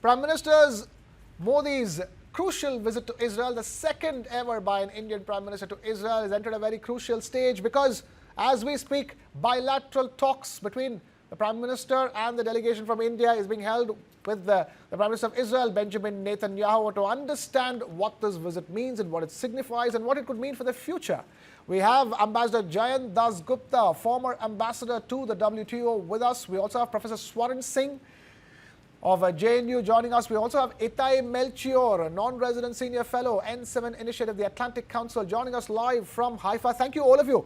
Prime Minister Modi's crucial visit to Israel, the second ever by an Indian Prime Minister to Israel, has entered a very crucial stage because as we speak, bilateral talks between the Prime Minister and the delegation from India is being held with the Prime Minister of Israel, Benjamin Netanyahu, to understand what this visit means and what it signifies and what it could mean for the future. We have Ambassador Jayant Das Gupta, former ambassador to the WTO, with us. We also have Professor Swaran Singh of JNU joining us. We also have Itai Melchior, a non-resident senior fellow, N7 Initiative, the Atlantic Council, joining us live from Haifa. Thank you, all of you,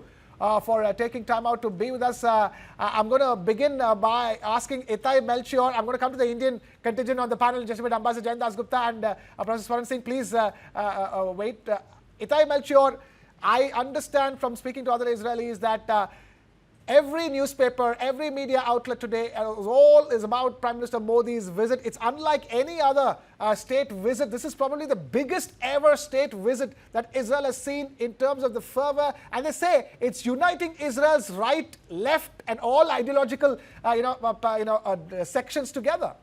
for taking time out to be with us. I'm going to begin by asking Itai Melchior. I'm going to come to the Indian contingent on the panel in just a bit. Ambassador Jayant Das Gupta and Professor Swaran Singh, please wait. Itai Melchior, I understand from speaking to other Israelis that every newspaper, every media outlet today is about Prime Minister Modi's visit. It's unlike any other state visit. This is probably the biggest ever state visit that Israel has seen in terms of the fervor. And they say it's uniting Israel's right, left, and all ideological, sections together.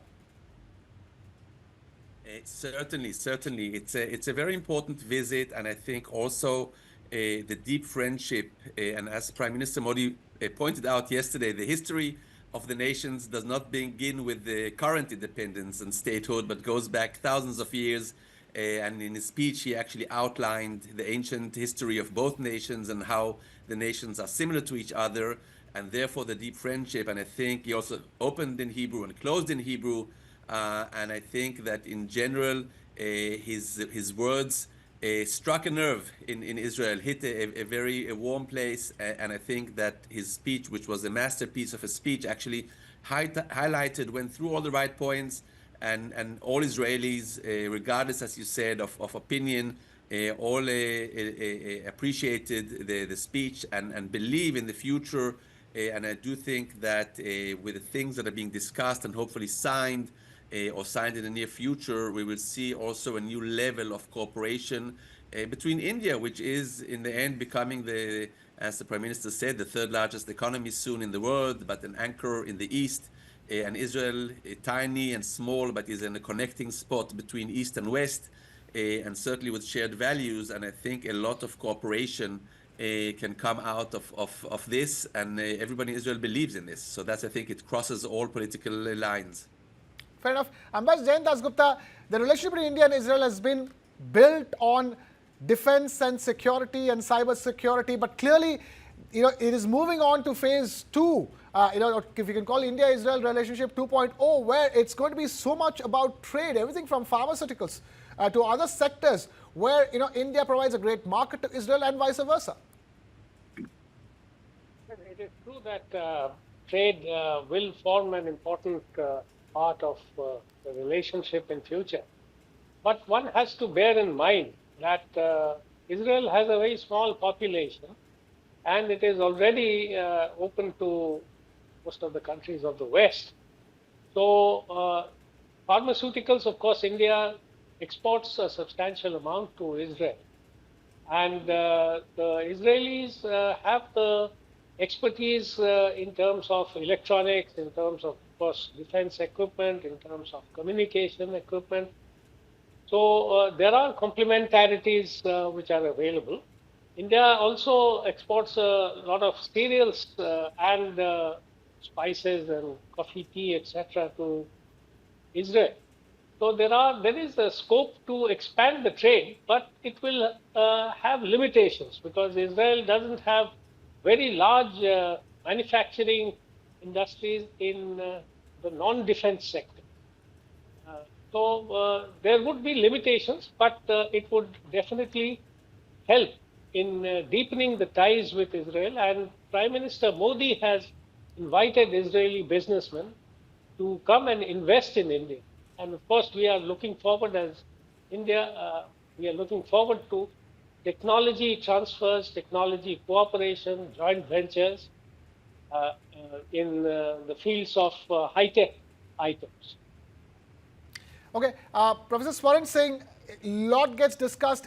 Certainly. It's a very important visit, and I think also the deep friendship, and as Prime Minister Modi pointed out yesterday, the history of the nations does not begin with the current independence and statehood, but goes back thousands of years. And in his speech, he actually outlined the ancient history of both nations and how the nations are similar to each other, and therefore the deep friendship. And I think he also opened in Hebrew and closed in Hebrew. And I think that in general, his words struck a nerve in Israel, hit a very warm place, and I think that his speech, which was a masterpiece of a speech, actually went through all the right points, and all Israelis, regardless, as you said, of opinion, all appreciated the speech and believe in the future. And I do think that with the things that are being discussed and hopefully signed, or signed in the near future, we will see also a new level of cooperation between India, which is in the end becoming as the Prime Minister said, the third largest economy soon in the world, but an anchor in the East, and Israel, tiny and small, but is in a connecting spot between East and West, and certainly with shared values. And I think a lot of cooperation can come out of this, and everybody in Israel believes in this. So that's, I think, it crosses all political lines. Fair enough. Ambassador Jayant Das Gupta, the relationship between India and Israel has been built on defense and security and cyber security, but clearly, it is moving on to phase two, if you can call India-Israel relationship 2.0, where it's going to be so much about trade, everything from pharmaceuticals to other sectors, where, India provides a great market to Israel and vice versa. It is true that trade will form an important part of the relationship in future. But one has to bear in mind that Israel has a very small population, and it is already open to most of the countries of the West. So pharmaceuticals, of course, India exports a substantial amount to Israel. And the Israelis have the expertise in terms of electronics, in terms of course, defense equipment, in terms of communication equipment. So there are complementarities which are available. India also exports a lot of cereals and spices and coffee, tea, etc. to Israel. So there is a scope to expand the trade, but it will have limitations because Israel doesn't have very large manufacturing industries in the non-defense sector. So there would be limitations, but it would definitely help in deepening the ties with Israel. And Prime Minister Modi has invited Israeli businessmen to come and invest in India. And of course, we are looking forward as India, we are looking forward to technology transfers, technology cooperation, joint ventures in the fields of high-tech items. Okay, Professor Swaran Singh, lot gets discussed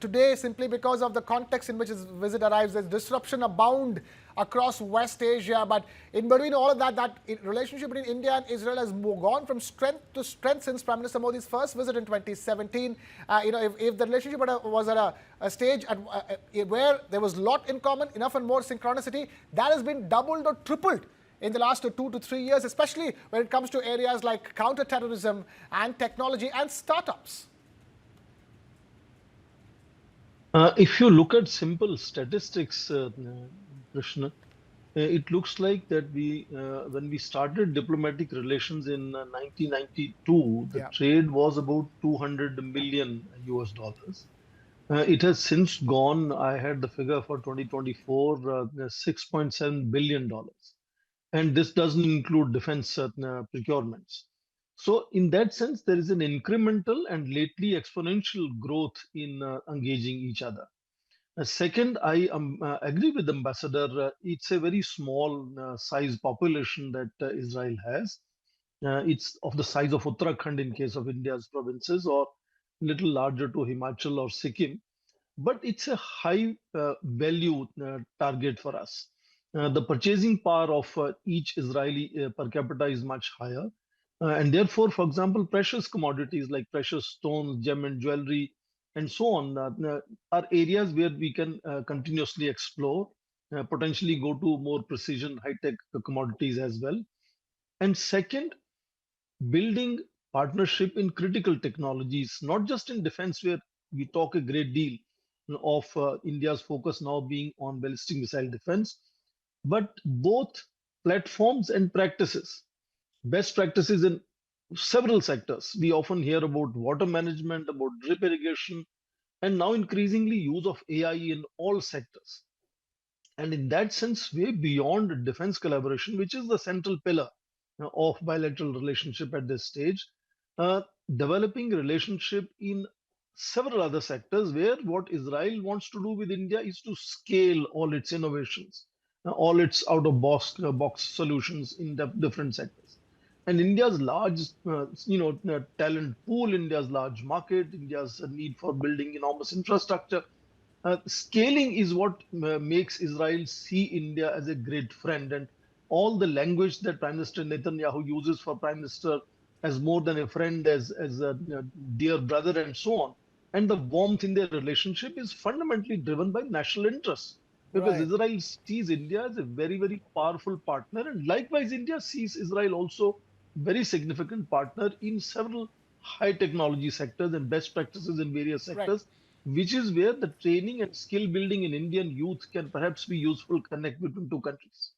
today simply because of the context in which his visit arrives. There's disruption abound across West Asia, but in between all of that, relationship between India and Israel has gone from strength to strength since Prime Minister Modi's first visit in 2017. If the relationship was at a stage where there was a lot in common, enough and more synchronicity, that has been doubled or tripled in the last 2 to 3 years, especially when it comes to areas like counterterrorism and technology and startups. If you look at simple statistics, Krishna, it looks like that when we started diplomatic relations in 1992, the trade was about 200 million US dollars. It has since gone, I had the figure for 2024, $6.7 billion. And this doesn't include defense procurements. So in that sense, there is an incremental and lately exponential growth in engaging each other. Second, I agree with Ambassador. It's a very small size population that Israel has. It's of the size of Uttarakhand in case of India's provinces, or little larger to Himachal or Sikkim. But it's a high value target for us. The purchasing power of each Israeli per capita is much higher. And therefore, for example, precious commodities like precious stones, gem and jewelry, and so on are areas where we can continuously explore, potentially go to more precision, high-tech commodities as well. And second, building partnership in critical technologies, not just in defense, where we talk a great deal of India's focus now being on ballistic missile defense, but both platforms and practices, best practices in several sectors. We often hear about water management, about drip irrigation, and now increasingly use of AI in all sectors. And in that sense, way beyond defense collaboration, which is the central pillar of bilateral relationship at this stage, developing relationship in several other sectors where what Israel wants to do with India is to scale all its innovations, all its out-of-box solutions in the different sectors. And India's large, talent pool, India's large market, India's need for building enormous infrastructure, scaling is what makes Israel see India as a great friend. And all the language that Prime Minister Netanyahu uses for Prime Minister as more than a friend, as a dear brother, and so on. And the warmth in their relationship is fundamentally driven by national interests. Because Israel sees India as a very, very powerful partner. And likewise, India sees Israel also very significant partner in several high technology sectors and best practices in various sectors, which is where the training and skill building in Indian youth can perhaps be useful connect between two countries.